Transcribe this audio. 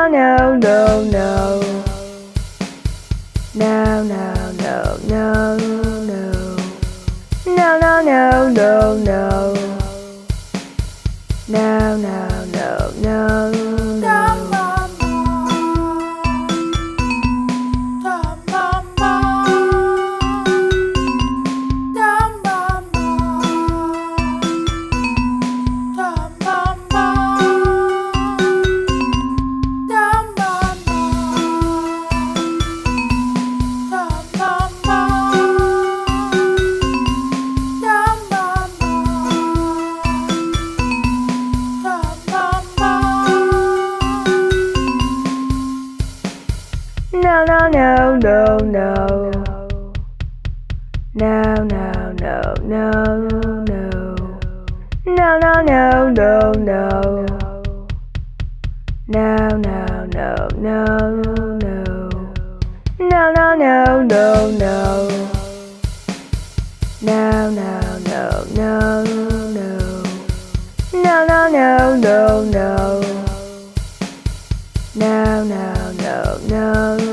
no, no, no, no. No, no, no, no, no. No, no, no, no, no. No, no, no, no, no. No, no, no, no, no. No, no, no, no, no. No, no, no, no, no. No, no, no, no, no. No, no, no, no, no. No, no, no, no, no. No, no, no, no, no. No, no, no, no.